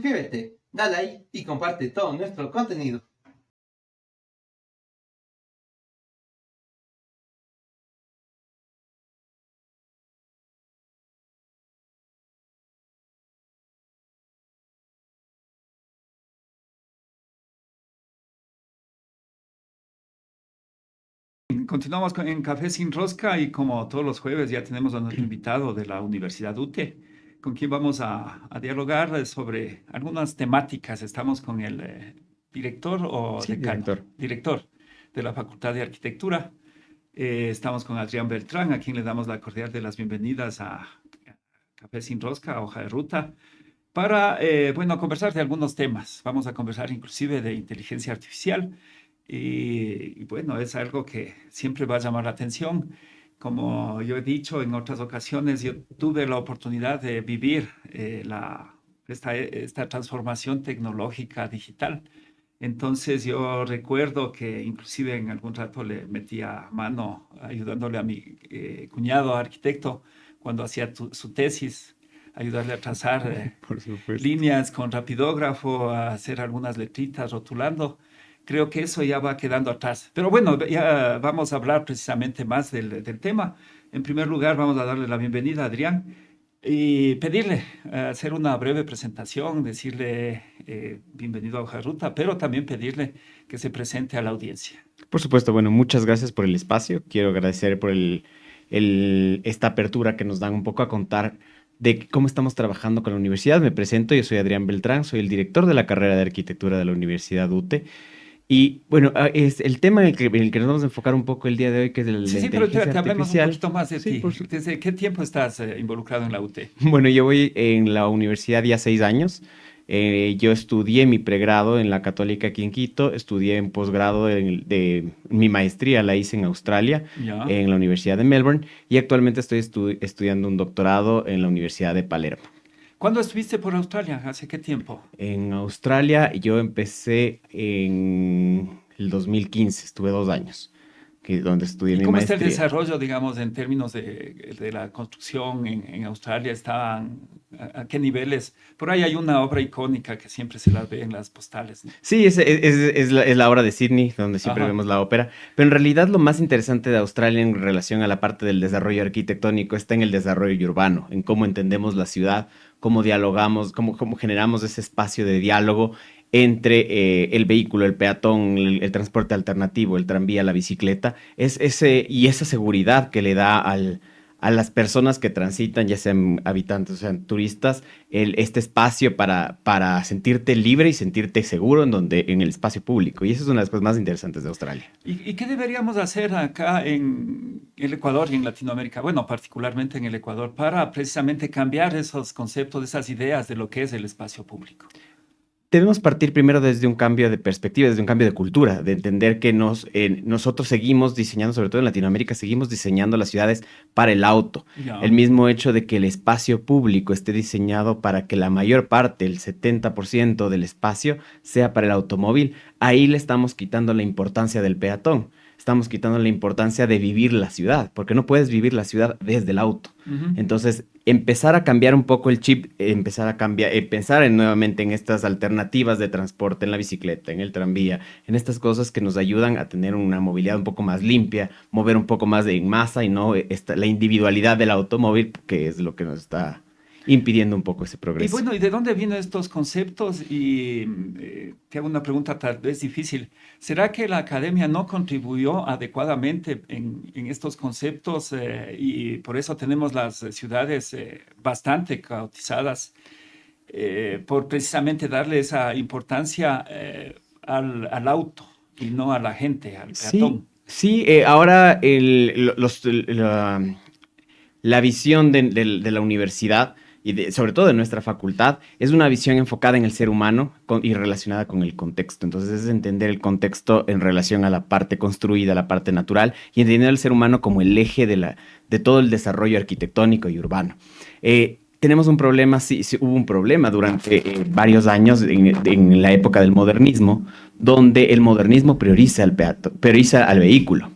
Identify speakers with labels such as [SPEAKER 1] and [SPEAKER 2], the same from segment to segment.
[SPEAKER 1] Suscríbete, dale ahí y comparte todo nuestro contenido.
[SPEAKER 2] Continuamos en Café Sin Rosca y como todos los jueves ya tenemos a nuestro invitado de la Universidad UTE, con quien vamos a dialogar sobre algunas temáticas. Estamos con el director o
[SPEAKER 3] Sí,
[SPEAKER 2] decano,
[SPEAKER 3] director.
[SPEAKER 2] director de la Facultad de Arquitectura. Estamos con Adrián Beltrán, a quien le damos la cordial de las bienvenidas a Café Sin Rosca, Hoja de Ruta, para, bueno, conversar de algunos temas. Vamos a conversar inclusive de inteligencia artificial y, bueno, es algo que siempre va a llamar la atención. Como yo he dicho en otras ocasiones, yo tuve la oportunidad de vivir esta transformación tecnológica digital. Entonces yo recuerdo que inclusive en algún rato le metía mano ayudándole a mi cuñado arquitecto cuando hacía su tesis, ayudarle a trazar
[SPEAKER 3] Por supuesto.
[SPEAKER 2] líneas con rapidógrafo, a hacer algunas letritas rotulando. Creo que eso ya va quedando atrás. Pero bueno, ya vamos a hablar precisamente más del tema. En primer lugar, vamos a darle la bienvenida a Adrián y pedirle hacer una breve presentación, decirle bienvenido a Hoja de Ruta, pero también pedirle que se presente a la audiencia.
[SPEAKER 3] Por supuesto, bueno, muchas gracias por el espacio. Quiero agradecer por esta apertura que nos dan un poco a contar de cómo estamos trabajando con la universidad. Me presento, yo soy Adrián Beltrán, soy el director de la carrera de arquitectura de la Universidad UTE. Y bueno, es el tema en el que nos vamos a enfocar un poco el día de hoy, que es el de
[SPEAKER 2] Sí,
[SPEAKER 3] la
[SPEAKER 2] sí, pero
[SPEAKER 3] inteligencia
[SPEAKER 2] te hablemos un
[SPEAKER 3] artificial.
[SPEAKER 2] poquito más de
[SPEAKER 3] Sí,
[SPEAKER 2] ti.
[SPEAKER 3] por supuesto.
[SPEAKER 2] ¿Desde qué tiempo estás involucrado en la UT?
[SPEAKER 3] Bueno, yo voy en la universidad ya 6 años. Yo estudié mi pregrado en la Católica aquí en Quito, estudié en posgrado de mi maestría, la hice en Australia,
[SPEAKER 2] Ya.
[SPEAKER 3] en la Universidad de Melbourne, y actualmente estoy estudiando un doctorado en la Universidad de Palermo.
[SPEAKER 2] ¿Cuándo estuviste por Australia? ¿Hace qué tiempo?
[SPEAKER 3] En Australia yo empecé en el 2015, estuve 2 años, donde estudié
[SPEAKER 2] ¿Y
[SPEAKER 3] mi
[SPEAKER 2] cómo está el
[SPEAKER 3] maestría.
[SPEAKER 2] desarrollo, digamos, en términos de la construcción en Australia? ¿Estaban a qué niveles? Por ahí hay una obra icónica que siempre se la ve en las postales, ¿no?
[SPEAKER 3] Sí, es la obra de Sydney, donde siempre
[SPEAKER 2] Ajá.
[SPEAKER 3] vemos la ópera, pero en realidad lo más interesante de Australia en relación a la parte del desarrollo arquitectónico está en el desarrollo urbano, en cómo entendemos la ciudad, cómo dialogamos, cómo generamos ese espacio de diálogo entre el vehículo, el peatón, el transporte alternativo, el tranvía, la bicicleta, y esa seguridad que le da a las personas que transitan, ya sean habitantes o sean turistas, este espacio para sentirte libre y sentirte seguro en el espacio público. Y eso es una de las cosas más interesantes de Australia.
[SPEAKER 2] ¿Y qué deberíamos hacer acá en el Ecuador y en Latinoamérica? Bueno, particularmente en el Ecuador, para precisamente cambiar esos conceptos, esas ideas de lo que es el espacio público.
[SPEAKER 3] Debemos partir primero desde un cambio de perspectiva, desde un cambio de cultura, de entender que nosotros seguimos diseñando, sobre todo en Latinoamérica, seguimos diseñando las ciudades para el auto. El
[SPEAKER 2] Ya.
[SPEAKER 3] mismo hecho de que el espacio público esté diseñado para que la mayor parte, el 70% del espacio, sea para el automóvil, ahí le estamos quitando la importancia del peatón. Estamos quitando la importancia de vivir la ciudad, porque no puedes vivir la ciudad desde el auto.
[SPEAKER 2] Ujú.
[SPEAKER 3] Entonces, empezar a cambiar un poco el chip, empezar a cambiar, pensar nuevamente en estas alternativas de transporte, en la bicicleta, en el tranvía, en estas cosas que nos ayudan a tener una movilidad un poco más limpia, mover un poco más en masa y no la individualidad del automóvil, que es lo que nos está impidiendo un poco ese
[SPEAKER 2] Y
[SPEAKER 3] progreso.
[SPEAKER 2] bueno, ¿y de dónde vienen estos conceptos? Y te hago una pregunta tal vez difícil. ¿Será que la academia no contribuyó adecuadamente en estos conceptos y por eso tenemos las ciudades bastante caotizadas por precisamente darle esa importancia al auto y no a la gente, al
[SPEAKER 3] Sí,
[SPEAKER 2] peatón?
[SPEAKER 3] sí, ahora la visión de la universidad y sobre todo de nuestra facultad es una visión enfocada en el ser humano y relacionada con el contexto. Entonces es entender el contexto en relación a la parte construida, la parte natural y entender al ser humano como el eje de todo el desarrollo arquitectónico y urbano. Tenemos un problema, sí, hubo un problema durante varios años en la época del modernismo, donde el modernismo prioriza al vehículo.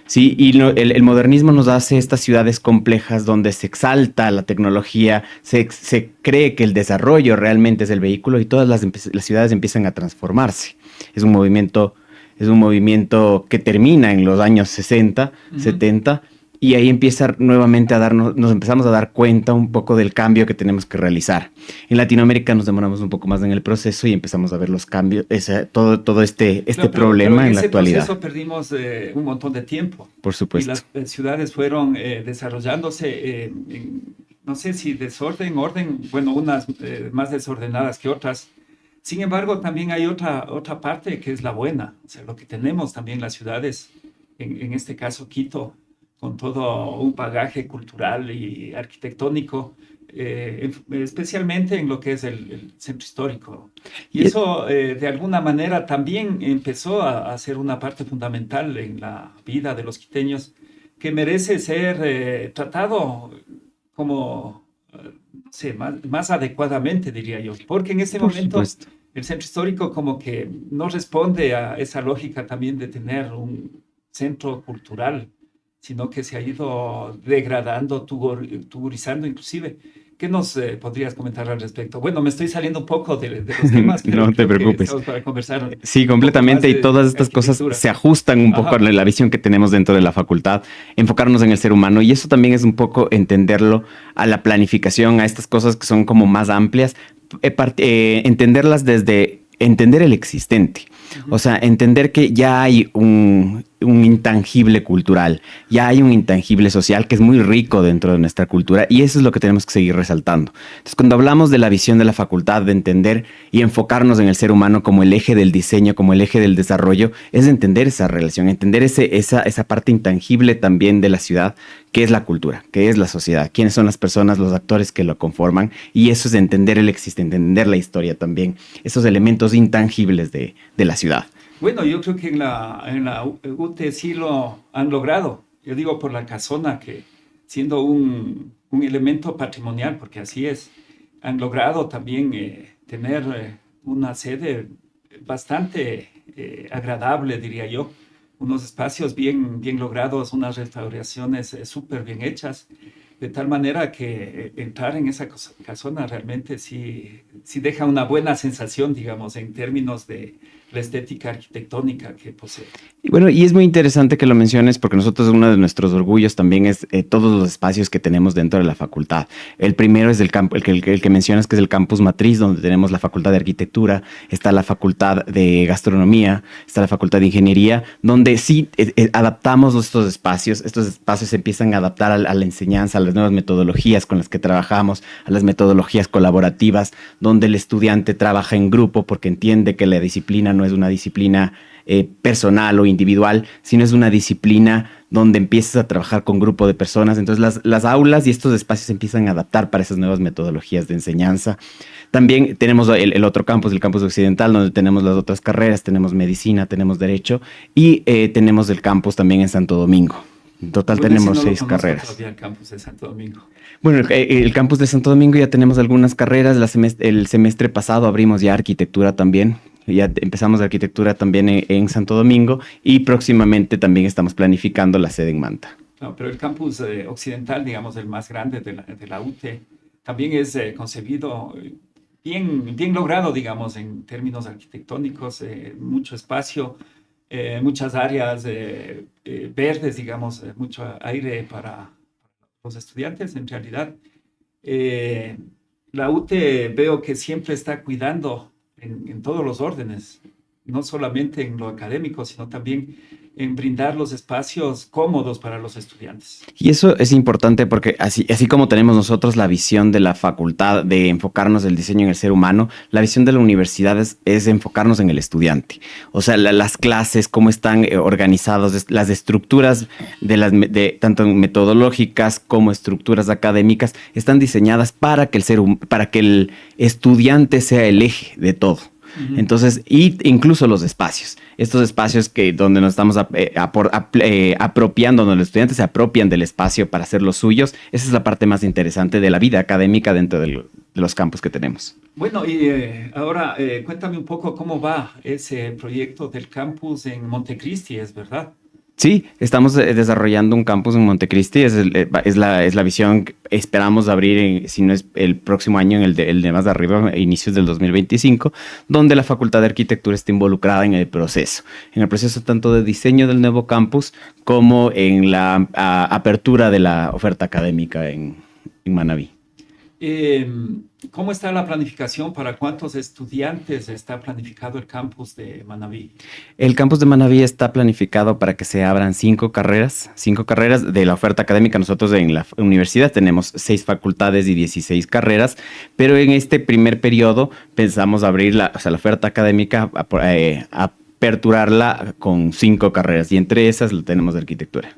[SPEAKER 3] Sí, y el modernismo nos hace estas ciudades complejas donde se exalta la tecnología, se cree que el desarrollo realmente es el vehículo y todas las ciudades empiezan a transformarse. Es un movimiento, es un movimiento que termina en los años 60, 70, y ahí empieza nuevamente nos empezamos a dar cuenta un poco del cambio que tenemos que realizar. En Latinoamérica nos demoramos un poco más en el proceso y empezamos a ver los cambios, todo este problema en la actualidad.
[SPEAKER 2] En ese proceso perdimos un montón de tiempo.
[SPEAKER 3] Por supuesto.
[SPEAKER 2] Y las ciudades fueron desarrollándose, no sé si desorden, orden, bueno, unas más desordenadas que otras. Sin embargo, también hay otra parte que es la buena, o sea, lo que tenemos también las ciudades, en este caso Quito, con todo un bagaje cultural y arquitectónico, especialmente en lo que es el centro histórico. Y eso, de alguna manera, también empezó a ser una parte fundamental en la vida de los quiteños, que merece ser tratado como, no sé, más adecuadamente, diría yo. Porque en este momento el centro histórico como que no responde a esa lógica también de tener un centro cultural, sino que se ha ido degradando, tugurizando inclusive. ¿Qué nos podrías comentar al respecto? Bueno, me estoy saliendo un poco de los temas, pero
[SPEAKER 3] no te preocupes.
[SPEAKER 2] Para conversar.
[SPEAKER 3] Sí, completamente, y todas estas cosas se ajustan un poco a la visión que tenemos dentro de la facultad, enfocarnos en el ser humano, y eso también es un poco entenderlo a la planificación, a estas cosas que son como más amplias, entenderlas desde entender el existente. O sea, entender que ya hay un intangible cultural, ya hay un intangible social que es muy rico dentro de nuestra cultura, y eso es lo que tenemos que seguir resaltando. Entonces, cuando hablamos de la visión de la facultad, de entender y enfocarnos en el ser humano como el eje del diseño, como el eje del desarrollo, es entender esa relación, entender esa parte intangible también de la ciudad, que es la cultura, que es la sociedad, quiénes son las personas, los actores que lo conforman, y eso es entender el existente, entender la historia también, esos elementos intangibles de la ciudad.
[SPEAKER 2] Bueno, yo creo que en la UTE sí lo han logrado. Yo digo por la casona, que siendo un elemento patrimonial, porque así es, han logrado también tener una sede bastante agradable, diría yo. Unos espacios bien logrados, unas restauraciones súper bien hechas, de tal manera que entrar en esa casona realmente sí deja una buena sensación, digamos, en términos de la estética arquitectónica que posee.
[SPEAKER 3] Y bueno, y es muy interesante que lo menciones, porque nosotros uno de nuestros orgullos también es todos los espacios que tenemos dentro de la facultad. El primero es el que mencionas, que es el campus matriz, donde tenemos la facultad de arquitectura, está la facultad de gastronomía, está la facultad de ingeniería, donde sí adaptamos estos espacios se empiezan a adaptar a la enseñanza, a las nuevas metodologías con las que trabajamos, a las metodologías colaborativas, donde el estudiante trabaja en grupo porque entiende que la disciplina no es una disciplina personal o individual, sino es una disciplina donde empiezas a trabajar con grupo de personas. Entonces las aulas y estos espacios se empiezan a adaptar para esas nuevas metodologías de enseñanza. También tenemos el otro campus, el campus occidental, donde tenemos las otras carreras, tenemos medicina, tenemos derecho, y tenemos el campus también en Santo Domingo. En total tenemos 6 carreras.
[SPEAKER 2] Todavía el campus de Santo Domingo.
[SPEAKER 3] Bueno, el campus de Santo Domingo ya tenemos algunas carreras. El semestre pasado abrimos ya arquitectura también. Ya empezamos arquitectura también en Santo Domingo, y próximamente también estamos planificando la sede en Manta.
[SPEAKER 2] No, pero el campus occidental, digamos, el más grande de la UTE, también es concebido bien logrado, digamos, en términos arquitectónicos, mucho espacio, muchas áreas verdes, digamos, mucho aire para los estudiantes, en realidad. La UTE veo que siempre está cuidando en todos los órdenes, no solamente en lo académico, sino también en brindar los espacios cómodos para los estudiantes.
[SPEAKER 3] Y eso es importante porque así como tenemos nosotros la visión de la facultad de enfocarnos el diseño en el ser humano, la visión de la universidad es enfocarnos en el estudiante. O sea, las clases, cómo están organizadas, las estructuras tanto metodológicas como estructuras académicas están diseñadas para que el estudiante sea el eje de todo. Entonces, y incluso los espacios, estos espacios donde nos estamos apropiando, donde los estudiantes se apropian del espacio para hacer los suyos, esa es la parte más interesante de la vida académica dentro de los campus que tenemos.
[SPEAKER 2] Bueno, y ahora cuéntame un poco cómo va ese proyecto del campus en Montecristi, ¿es verdad?
[SPEAKER 3] Sí, estamos desarrollando un campus en Montecristi, es la visión que esperamos abrir, si no es el próximo año, el de más de arriba, a inicios del 2025, donde la Facultad de Arquitectura está involucrada en el proceso tanto de diseño del nuevo campus como en la apertura de la oferta académica en Manabí.
[SPEAKER 2] ¿Cómo está la planificación? ¿Para cuántos estudiantes está planificado el campus de Manabí?
[SPEAKER 3] El campus de Manabí está planificado para que se abran 5 carreras de la oferta académica. Nosotros en la universidad tenemos 6 facultades y 16 carreras, pero en este primer periodo pensamos abrir la oferta académica, aperturarla con 5 carreras y entre esas lo tenemos de arquitectura.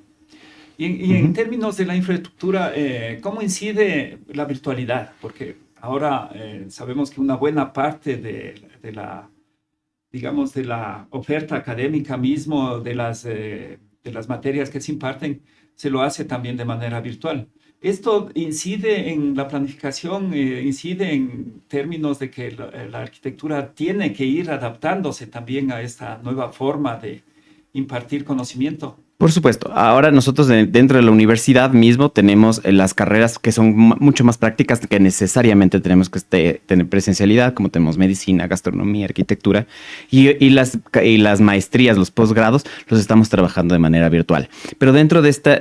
[SPEAKER 2] Y en términos de la infraestructura, ¿cómo incide la virtualidad? Porque ahora sabemos que una buena parte de la oferta académica mismo, de las materias que se imparten, se lo hace también de manera virtual. ¿Esto incide en la planificación, incide en términos de que la arquitectura tiene que ir adaptándose también a esta nueva forma de impartir conocimiento?
[SPEAKER 3] Por supuesto. Ahora nosotros dentro de la universidad mismo tenemos las carreras que son mucho más prácticas que necesariamente tenemos que tener presencialidad, como tenemos medicina, gastronomía, arquitectura y las maestrías, los posgrados, los estamos trabajando de manera virtual. Pero dentro de esta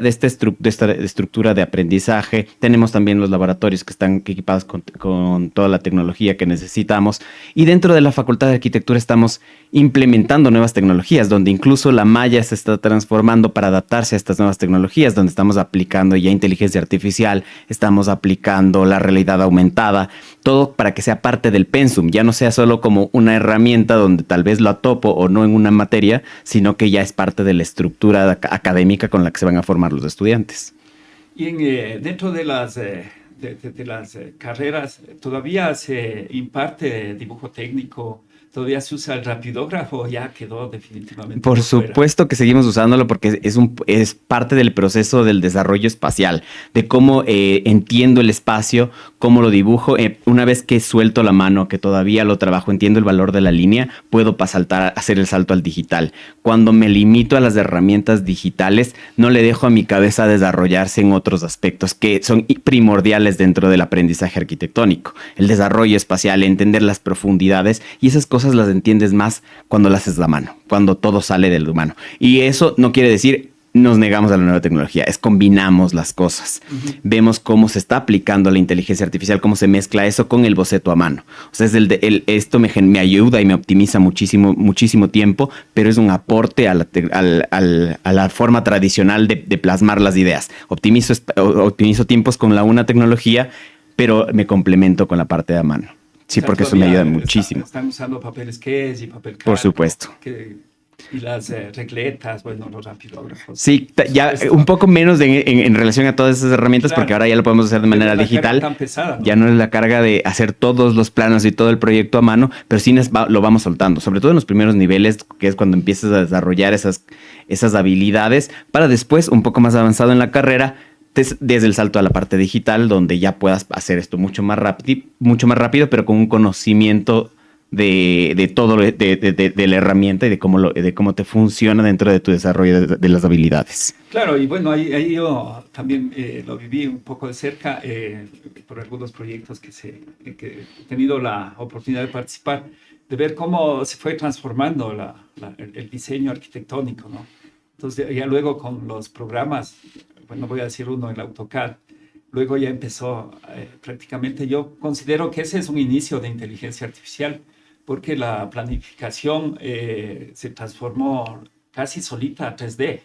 [SPEAKER 3] estructura de aprendizaje tenemos también los laboratorios que están equipados con toda la tecnología que necesitamos y dentro de la Facultad de Arquitectura estamos implementando nuevas tecnologías donde incluso la malla se está transformando para adaptarse a estas nuevas tecnologías, donde estamos aplicando ya inteligencia artificial, estamos aplicando la realidad aumentada, todo para que sea parte del pensum, ya no sea solo como una herramienta donde tal vez lo atopo o no en una materia, sino que ya es parte de la estructura académica con la que se van a formar los estudiantes.
[SPEAKER 2] Y dentro de las carreras, ¿todavía se imparte dibujo técnico? ¿Todavía se usa el rapidógrafo? Ya quedó definitivamente.
[SPEAKER 3] Por supuesto que seguimos usándolo porque es parte del proceso del desarrollo espacial, de cómo entiendo el espacio, cómo lo dibujo. Una vez que suelto la mano, que todavía lo trabajo, entiendo el valor de la línea, puedo hacer el salto al digital. Cuando me limito a las herramientas digitales, no le dejo a mi cabeza desarrollarse en otros aspectos que son primordiales dentro del aprendizaje arquitectónico. El desarrollo espacial, entender las profundidades y esas cosas las entiendes más cuando las haces a mano, cuando todo sale del humano. Y eso no quiere decir nos negamos a la nueva tecnología, es combinamos las cosas. Vemos cómo se está aplicando la inteligencia artificial, cómo se mezcla eso con el boceto a mano. O sea, esto me ayuda y me optimiza muchísimo tiempo, pero es un aporte a la forma tradicional de plasmar las ideas. Optimizo tiempos con una tecnología, pero me complemento con la parte de a mano. Sí, porque eso me ayuda muchísimo.
[SPEAKER 2] Están usando papel sketch y papel calco.
[SPEAKER 3] Por supuesto.
[SPEAKER 2] Y las regletas, bueno, los rapidógrafos.
[SPEAKER 3] Sí, ya un poco menos en relación a todas esas herramientas, claro, porque ahora ya lo podemos hacer de manera digital.
[SPEAKER 2] Tan pesada, ¿no?
[SPEAKER 3] Ya no es la carga de hacer todos los planos y todo el proyecto a mano, pero sí lo vamos soltando, sobre todo en los primeros niveles, que es cuando empiezas a desarrollar esas habilidades, para después, un poco más avanzado en la carrera, desde el salto a la parte digital, donde ya puedas hacer esto mucho más rápido, pero con un conocimiento de todo de la herramienta y de cómo te funciona dentro de tu desarrollo de las habilidades.
[SPEAKER 2] Claro, y bueno, ahí yo también lo viví un poco de cerca por algunos proyectos que he tenido la oportunidad de participar, de ver cómo se fue transformando el diseño arquitectónico, ¿no? Entonces, ya luego con los programas, bueno, voy a decir uno, el AutoCAD, luego ya empezó prácticamente, yo considero que ese es un inicio de inteligencia artificial, porque la planificación se transformó casi solita a 3D.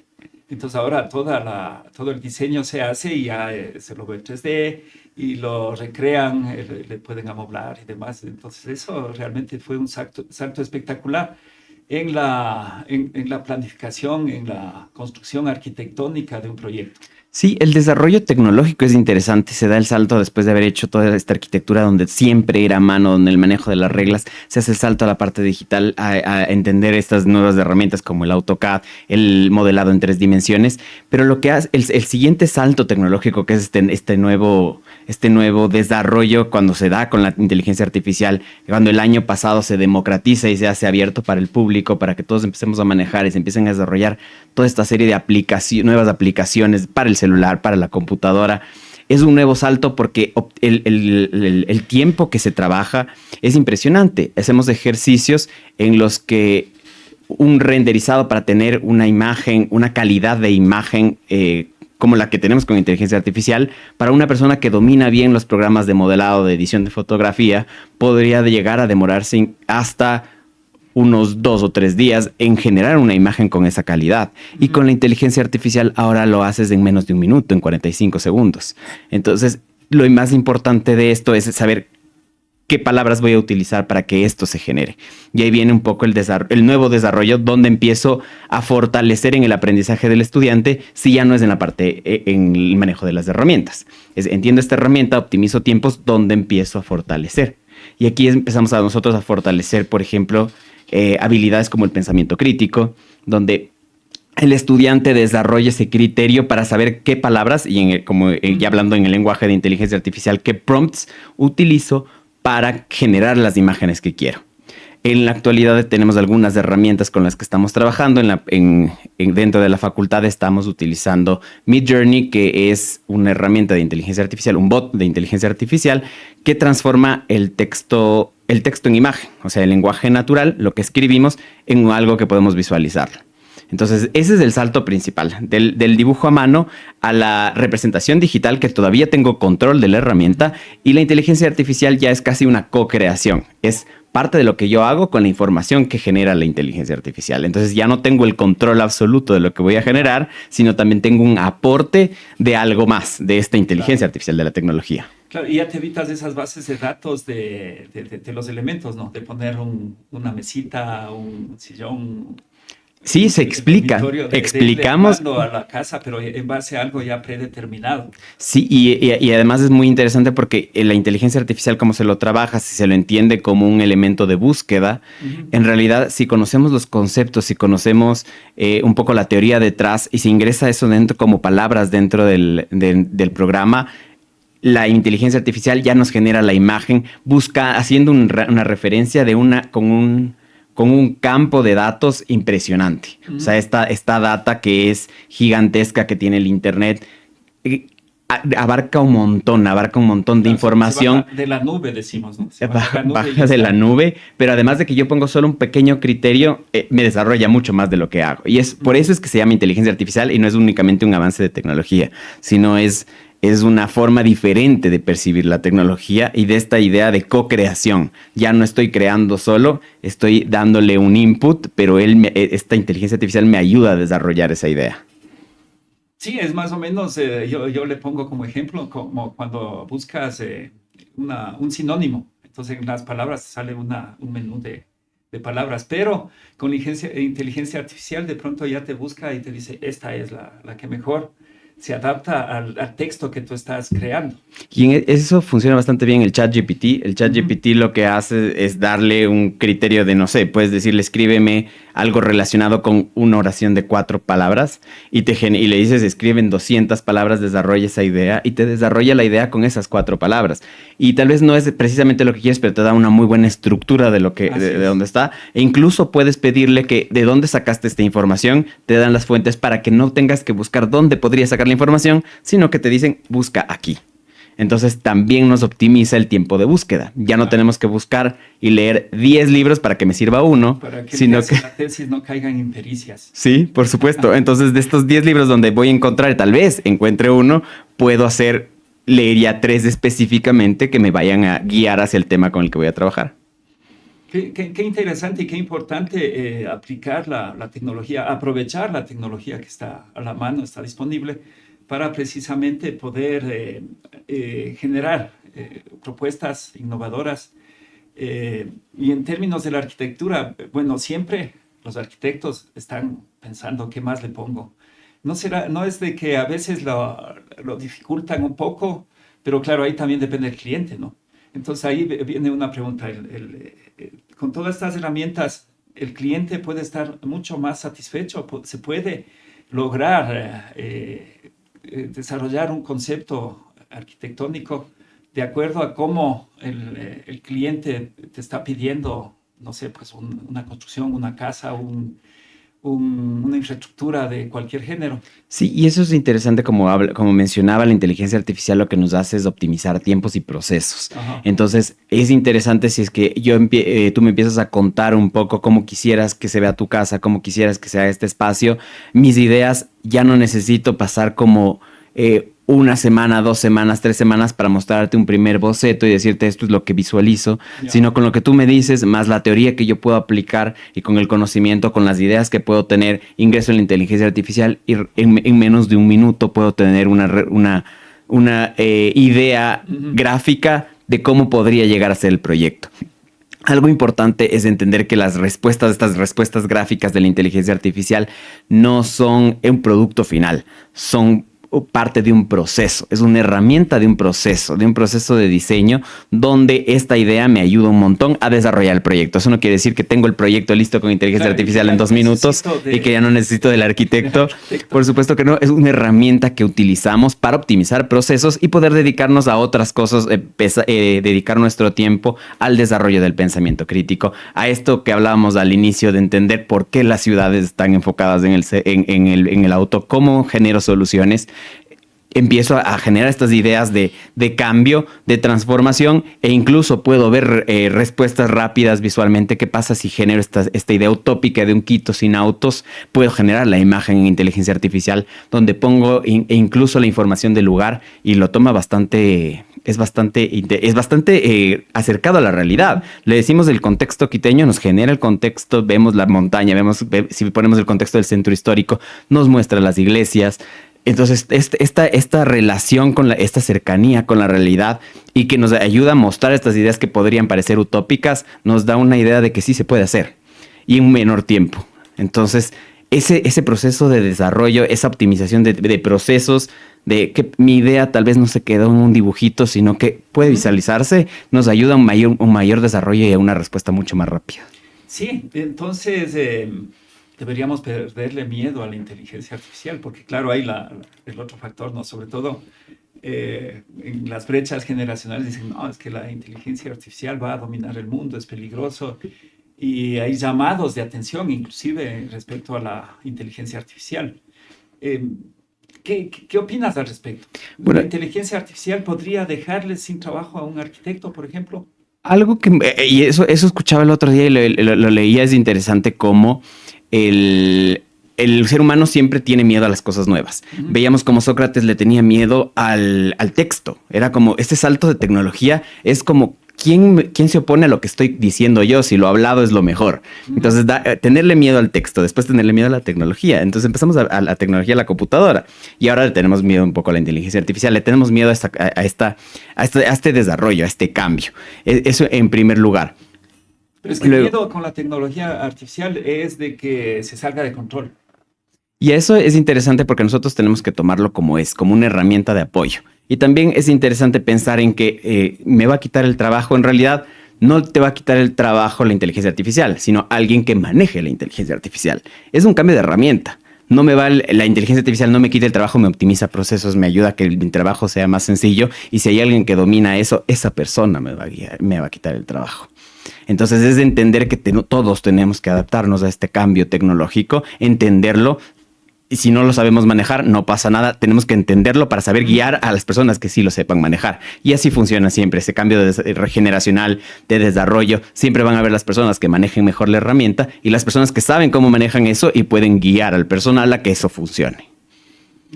[SPEAKER 2] Entonces ahora todo el diseño se hace y ya se lo ve en 3D y lo recrean, le pueden amoblar y demás. Entonces eso realmente fue un salto espectacular en la planificación, en la construcción arquitectónica de un proyecto.
[SPEAKER 3] Sí, el desarrollo tecnológico es interesante, se da el salto después de haber hecho toda esta arquitectura donde siempre era a mano, donde el manejo de las reglas, se hace el salto a la parte digital, a entender estas nuevas herramientas como el AutoCAD, el modelado en 3 dimensiones, pero lo que hace el siguiente salto tecnológico, que es este nuevo este nuevo desarrollo cuando se da con la inteligencia artificial, cuando el año pasado se democratiza y se hace abierto para el público, para que todos empecemos a manejar y se empiecen a desarrollar toda esta serie de nuevas aplicaciones para el celular, para la computadora. Es un nuevo salto porque el tiempo que se trabaja es impresionante. Hacemos ejercicios en los que un renderizado para tener una imagen, una calidad de imagen como la que tenemos con inteligencia artificial, para una persona que domina bien los programas de modelado, de edición de fotografía, podría llegar a demorarse hasta unos 2 o 3 días en generar una imagen con esa calidad. Y con la inteligencia artificial ahora lo haces en menos de un minuto, en 45 segundos. Entonces, lo más importante de esto es saber qué palabras voy a utilizar para que esto se genere. Y ahí viene un poco el nuevo desarrollo, donde empiezo a fortalecer en el aprendizaje del estudiante, si ya no es en la parte, en el manejo de las herramientas. Entiendo esta herramienta, optimizo tiempos, donde empiezo a fortalecer. Y aquí empezamos a nosotros a fortalecer, por ejemplo, habilidades como el pensamiento crítico, donde el estudiante desarrolla ese criterio para saber qué palabras, y ya hablando en el lenguaje de inteligencia artificial, qué prompts utilizo para generar las imágenes que quiero. En la actualidad tenemos algunas herramientas con las que estamos trabajando. Dentro de la facultad estamos utilizando Midjourney, que es una herramienta de inteligencia artificial, un bot de inteligencia artificial que transforma el texto en imagen, o sea, el lenguaje natural, lo que escribimos, en algo que podemos visualizar. Entonces, ese es el salto principal, del dibujo a mano a la representación digital, que todavía tengo control de la herramienta, y la inteligencia artificial ya es casi una co-creación. Es parte de lo que yo hago con la información que genera la inteligencia artificial. Entonces, ya no tengo el control absoluto de lo que voy a generar, sino también tengo un aporte de algo más, de esta inteligencia artificial, de la tecnología.
[SPEAKER 2] Claro, y ya te evitas esas bases de datos de los elementos, ¿no? De poner una mesita, un sillón.
[SPEAKER 3] Sí, se explica. Explicamos.
[SPEAKER 2] A la casa, pero en base a algo ya predeterminado.
[SPEAKER 3] Sí, y además es muy interesante porque la inteligencia artificial, como se lo trabaja, si se lo entiende como un elemento de búsqueda, en realidad, si conocemos los conceptos, si conocemos un poco la teoría detrás y se ingresa eso dentro como palabras dentro del programa, la inteligencia artificial ya nos genera la imagen, haciendo una referencia con un campo de datos impresionante. O sea, esta data que es gigantesca, que tiene el Internet, abarca un montón de información.
[SPEAKER 2] Baja de la nube, decimos, ¿no?
[SPEAKER 3] Baja de la nube, pero además de que yo pongo solo un pequeño criterio, me desarrolla mucho más de lo que hago. Y por eso es que se llama inteligencia artificial y no es únicamente un avance de tecnología, sino es una forma diferente de percibir la tecnología y de esta idea de co-creación. Ya no estoy creando solo, estoy dándole un input, pero esta inteligencia artificial me ayuda a desarrollar esa idea.
[SPEAKER 2] Sí, es más o menos, yo le pongo como ejemplo, como cuando buscas un sinónimo. Entonces en las palabras sale un menú de palabras, pero con inteligencia artificial de pronto ya te busca y te dice, esta es la que mejor se adapta al texto que tú estás creando.
[SPEAKER 3] Y eso funciona bastante bien el ChatGPT. El ChatGPT lo que hace es darle un criterio de, no sé, puedes decirle, escríbeme algo relacionado con una oración de 4 palabras y le dices, escribe en 200 palabras, desarrolla esa idea y te desarrolla la idea con esas 4 palabras. Y tal vez no es precisamente lo que quieres, pero te da una muy buena estructura de dónde está. E incluso puedes pedirle que de dónde sacaste esta información, te dan las fuentes para que no tengas que buscar dónde podrías sacar la información, sino que te dicen, busca aquí. Entonces también nos optimiza el tiempo de búsqueda. Ya no tenemos que buscar y leer 10 libros para que me sirva uno,
[SPEAKER 2] para que
[SPEAKER 3] sino que
[SPEAKER 2] la tesis no caigan en pericias.
[SPEAKER 3] Sí, por supuesto. Entonces, de estos 10 libros donde voy a encontrar, tal vez encuentre uno, puedo leer ya 3 específicamente que me vayan a guiar hacia el tema con el que voy a trabajar.
[SPEAKER 2] Qué interesante y qué importante aplicar la tecnología, aprovechar la tecnología que está a la mano, está disponible, para precisamente poder generar propuestas innovadoras. Y en términos de la arquitectura, bueno, siempre los arquitectos están pensando qué más le pongo. No es de que a veces lo dificultan un poco, pero claro, ahí también depende del cliente, ¿no? Entonces ahí viene una pregunta. Con todas estas herramientas, el cliente puede estar mucho más satisfecho, se puede lograr desarrollar un concepto arquitectónico de acuerdo a cómo el cliente te está pidiendo, no sé, pues una construcción, una casa, una infraestructura de cualquier género.
[SPEAKER 3] Sí, y eso es interesante, como mencionaba, la inteligencia artificial lo que nos hace es optimizar tiempos y procesos.
[SPEAKER 2] Ajá.
[SPEAKER 3] Entonces, es interesante si es que tú me empiezas a contar un poco cómo quisieras que se vea tu casa, cómo quisieras que sea este espacio. Mis ideas ya no necesito pasar como una semana, 2 semanas, 3 semanas para mostrarte un primer boceto y decirte esto es lo que visualizo, sino con lo que tú me dices, más la teoría que yo puedo aplicar y con el conocimiento, con las ideas que puedo tener, ingreso en la inteligencia artificial y en menos de un minuto puedo tener una idea gráfica de cómo podría llegar a ser el proyecto. Algo importante es entender que estas respuestas gráficas de la inteligencia artificial no son un producto final, son parte de un proceso, es una herramienta de un proceso de diseño donde esta idea me ayuda un montón a desarrollar el proyecto. Eso no quiere decir que tengo el proyecto listo con inteligencia artificial en 2 minutos y que ya no necesito del arquitecto. Por supuesto que no, es una herramienta que utilizamos para optimizar procesos y poder dedicarnos a otras cosas, dedicar nuestro tiempo al desarrollo del pensamiento crítico, a esto que hablábamos al inicio de entender por qué las ciudades están enfocadas en el auto, cómo genero soluciones. Empiezo a generar estas ideas de cambio, de transformación e incluso puedo ver respuestas rápidas visualmente. ¿Qué pasa si genero esta idea utópica de un Quito sin autos? Puedo generar la imagen en inteligencia artificial donde pongo incluso la información del lugar y lo toma es bastante acercado a la realidad. Le decimos el contexto quiteño, nos genera el contexto, vemos la montaña, si ponemos el contexto del centro histórico, nos muestra las iglesias. Entonces, esta relación esta cercanía con la realidad y que nos ayuda a mostrar estas ideas que podrían parecer utópicas, nos da una idea de que sí se puede hacer y en un menor tiempo. Entonces, ese proceso de desarrollo, esa optimización de procesos, de que mi idea tal vez no se quedó en un dibujito, sino que puede visualizarse, nos ayuda a un mayor desarrollo y a una respuesta mucho más rápida.
[SPEAKER 2] Sí, entonces deberíamos perderle miedo a la inteligencia artificial, porque claro, hay el otro factor, ¿no? Sobre todo en las brechas generacionales dicen, no, es que la inteligencia artificial va a dominar el mundo, es peligroso, y hay llamados de atención inclusive respecto a la inteligencia artificial. ¿Qué opinas al respecto?
[SPEAKER 3] Bueno,
[SPEAKER 2] ¿La inteligencia artificial podría dejarle sin trabajo a un arquitecto, por ejemplo?
[SPEAKER 3] Algo y eso escuchaba el otro día y lo leía, es interesante cómo el ser humano siempre tiene miedo a las cosas nuevas. Veíamos como Sócrates le tenía miedo al texto. Era como, este salto de tecnología es como, ¿quién se opone a lo que estoy diciendo yo? Si lo hablado es lo mejor. Entonces, tenerle miedo al texto, después tenerle miedo a la tecnología. Entonces empezamos a la tecnología, a la computadora. Y ahora le tenemos miedo un poco a la inteligencia artificial. Le tenemos miedo a este desarrollo, a este cambio. Eso en primer lugar.
[SPEAKER 2] Pero es que el miedo con la tecnología artificial es de que se salga de control.
[SPEAKER 3] Y eso es interesante porque nosotros tenemos que tomarlo como una herramienta de apoyo. Y también es interesante pensar en que me va a quitar el trabajo. En realidad, no te va a quitar el trabajo la inteligencia artificial, sino alguien que maneje la inteligencia artificial. Es un cambio de herramienta. La inteligencia artificial no me quita el trabajo, me optimiza procesos, me ayuda a que mi trabajo sea más sencillo. Y si hay alguien que domina eso, esa persona me va a quitar el trabajo. Entonces es de entender que todos tenemos que adaptarnos a este cambio tecnológico, entenderlo. Y si no lo sabemos manejar, no pasa nada. Tenemos que entenderlo para saber guiar a las personas que sí lo sepan manejar. Y así funciona siempre. Ese cambio regeneracional, de desarrollo, siempre van a haber las personas que manejen mejor la herramienta y las personas que saben cómo manejan eso y pueden guiar al personal a que eso funcione.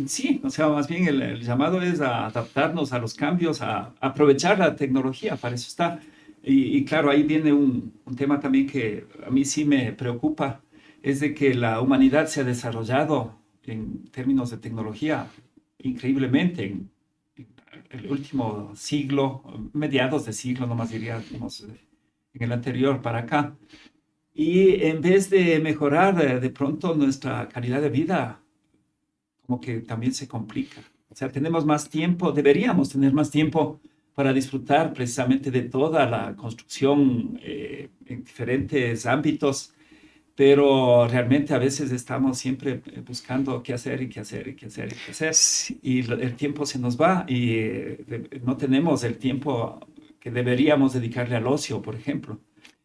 [SPEAKER 2] Sí, o sea, más bien el llamado es a adaptarnos a los cambios, a aprovechar la tecnología, para eso está. Y claro, ahí viene un tema también que a mí sí me preocupa, es de que la humanidad se ha desarrollado en términos de tecnología increíblemente en el último siglo, mediados de siglo, nomás diríamos, en el anterior para acá. Y en vez de mejorar de pronto nuestra calidad de vida, como que también se complica. O sea, tenemos más tiempo, deberíamos tener más tiempo para disfrutar precisamente de toda la construcción en diferentes ámbitos. pero realmente a veces estamos siempre buscando qué hacer y qué hacer y qué hacer y qué hacer, y el tiempo se nos va y no tenemos el tiempo que deberíamos dedicarle al ocio, por ejemplo.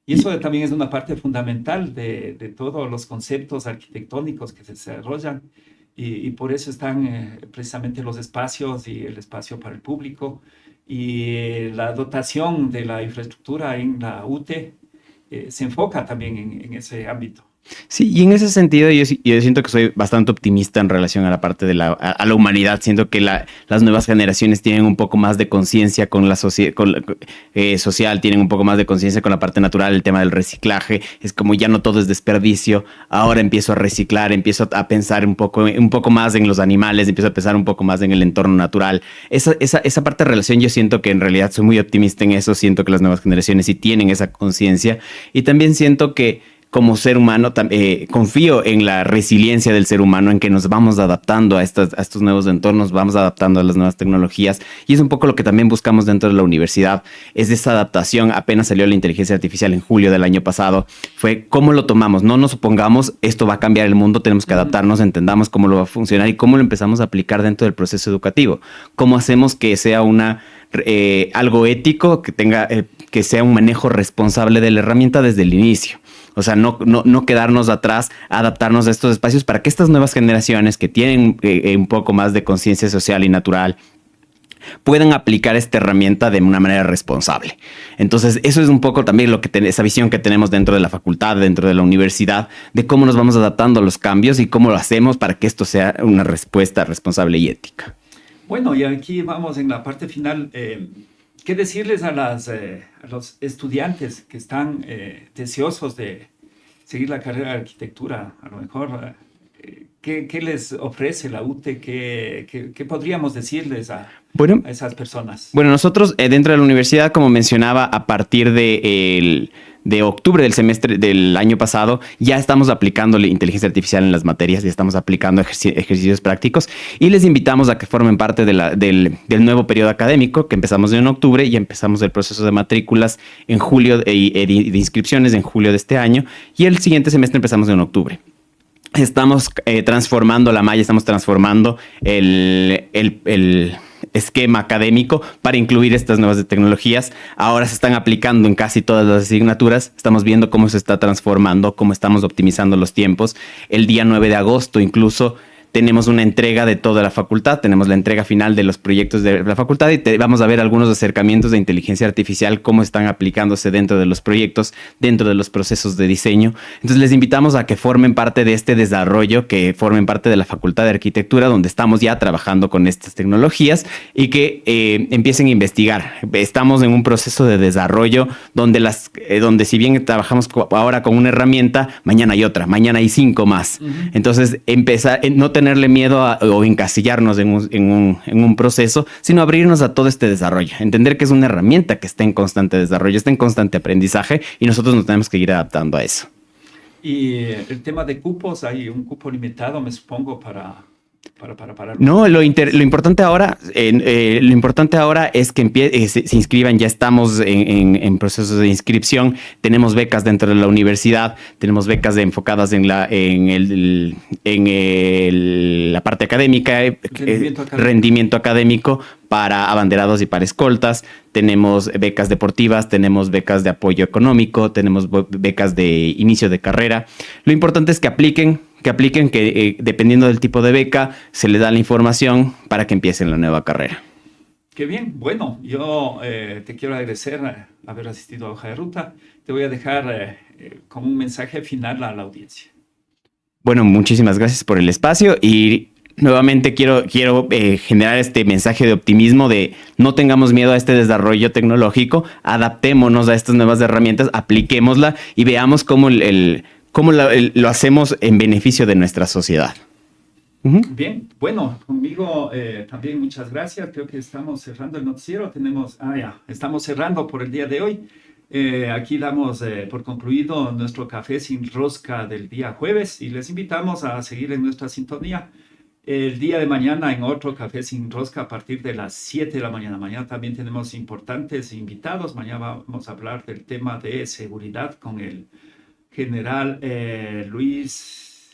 [SPEAKER 2] Y eso también es una parte fundamental de todos los conceptos arquitectónicos que se desarrollan y por eso están precisamente los espacios y el espacio para el público y la dotación de la infraestructura en la UTE se enfoca también en ese ámbito.
[SPEAKER 3] Sí, y en ese sentido yo siento que soy bastante optimista en relación a la parte de a la humanidad. Siento que las nuevas generaciones tienen un poco más de conciencia con la social, tienen un poco más de conciencia con la parte natural, el tema del reciclaje. Es como ya no todo es desperdicio. Ahora empiezo a reciclar, empiezo a pensar un poco más en los animales, empiezo a pensar un poco más en el entorno natural. Esa parte de relación yo siento que en realidad soy muy optimista en eso. Siento que las nuevas generaciones sí tienen esa conciencia y también siento que como ser humano, confío en la resiliencia del ser humano, en que nos vamos adaptando a estos nuevos entornos, vamos adaptando a las nuevas tecnologías. Y es un poco lo que también buscamos dentro de la universidad, es esa adaptación. Apenas salió la inteligencia artificial en julio del año pasado, fue cómo lo tomamos. No nos supongamos, esto va a cambiar el mundo, tenemos que adaptarnos, entendamos cómo lo va a funcionar y cómo lo empezamos a aplicar dentro del proceso educativo. Cómo hacemos que sea algo ético, que sea un manejo responsable de la herramienta desde el inicio. O sea, no quedarnos atrás, adaptarnos a estos espacios para que estas nuevas generaciones que tienen un poco más de conciencia social y natural puedan aplicar esta herramienta de una manera responsable. Entonces, eso es un poco también esa visión que tenemos dentro de la facultad, dentro de la universidad, de cómo nos vamos adaptando a los cambios y cómo lo hacemos para que esto sea una respuesta responsable y ética.
[SPEAKER 2] Bueno, y aquí vamos en la parte final. ¿Qué decirles a los estudiantes que están deseosos de seguir la carrera de arquitectura? A lo mejor, ¿qué les ofrece la UTE? ¿Qué podríamos decirles a esas personas?
[SPEAKER 3] Bueno, nosotros dentro de la universidad, como mencionaba, a partir de octubre del semestre del año pasado, ya estamos aplicando la inteligencia artificial en las materias, ya estamos aplicando ejercicios prácticos y les invitamos a que formen parte del nuevo periodo académico que empezamos en octubre y empezamos el proceso de matrículas en julio de inscripciones en julio de este año y el siguiente semestre empezamos en octubre. Estamos transformando la malla, estamos transformando el esquema académico para incluir estas nuevas tecnologías. Ahora se están aplicando en casi todas las asignaturas. Estamos viendo cómo se está transformando, cómo estamos optimizando los tiempos. El día 9 de agosto incluso tenemos una entrega de toda la facultad, tenemos la entrega final de los proyectos de la facultad y vamos a ver algunos acercamientos de inteligencia artificial, cómo están aplicándose dentro de los proyectos, dentro de los procesos de diseño. Entonces les invitamos a que formen parte de este desarrollo, que formen parte de la Facultad de Arquitectura, donde estamos ya trabajando con estas tecnologías y que empiecen a investigar. Estamos en un proceso de desarrollo donde si bien trabajamos ahora con una herramienta, mañana hay otra, mañana hay 5 más. Entonces no tenerle miedo o encasillarnos en un proceso, sino abrirnos a todo este desarrollo. Entender que es una herramienta que está en constante desarrollo, está en constante aprendizaje y nosotros nos tenemos que ir adaptando a eso.
[SPEAKER 2] Y el tema de cupos, hay un cupo limitado, me supongo, para
[SPEAKER 3] No, lo importante ahora es que se inscriban. Ya estamos en procesos de inscripción. Tenemos becas dentro de la universidad, tenemos becas enfocadas en la parte académica, rendimiento académico para abanderados y para escoltas. Tenemos becas deportivas, tenemos becas de apoyo económico, tenemos becas de inicio de carrera. Lo importante es que apliquen, dependiendo del tipo de beca, se les da la información para que empiecen la nueva carrera.
[SPEAKER 2] Qué bien. Bueno, yo te quiero agradecer haber asistido a Hoja de Ruta. Te voy a dejar con un mensaje final a la audiencia.
[SPEAKER 3] Bueno, muchísimas gracias por el espacio y nuevamente quiero generar este mensaje de optimismo de no tengamos miedo a este desarrollo tecnológico, adaptémonos a estas nuevas herramientas, apliquémosla y veamos cómo lo hacemos en beneficio de nuestra sociedad.
[SPEAKER 2] Bien, bueno, conmigo también muchas gracias. Creo que estamos cerrando el noticiero. Estamos cerrando por el día de hoy. Aquí damos por concluido nuestro café sin rosca del día jueves y les invitamos a seguir en nuestra sintonía el día de mañana en otro café sin rosca a partir de las 7 de la mañana. Mañana también tenemos importantes invitados. Mañana vamos a hablar del tema de seguridad con el general Luis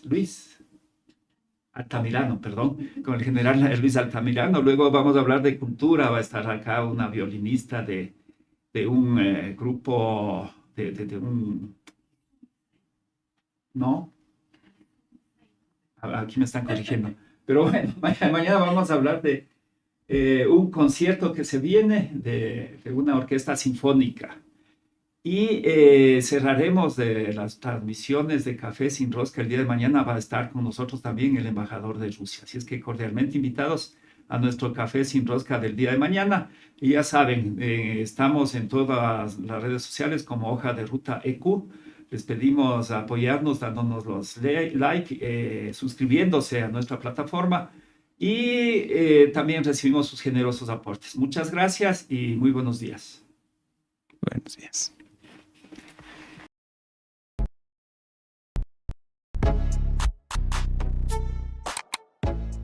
[SPEAKER 2] Altamirano, perdón, con el general Luis Altamirano. Luego vamos a hablar de cultura, va a estar acá una violinista de un grupo, de un... ¿No? Aquí me están corrigiendo. Pero bueno, mañana vamos a hablar de un concierto que se viene de una orquesta sinfónica. Y cerraremos de las transmisiones de Café Sin Rosca. El día de mañana va a estar con nosotros también el embajador de Rusia. Así es que cordialmente invitados a nuestro Café Sin Rosca del día de mañana. Y ya saben, estamos en todas las redes sociales como Hoja de Ruta EQ. Les pedimos apoyarnos dándonos los like, suscribiéndose a nuestra plataforma y también recibimos sus generosos aportes. Muchas gracias y muy buenos días.
[SPEAKER 3] Buenos días.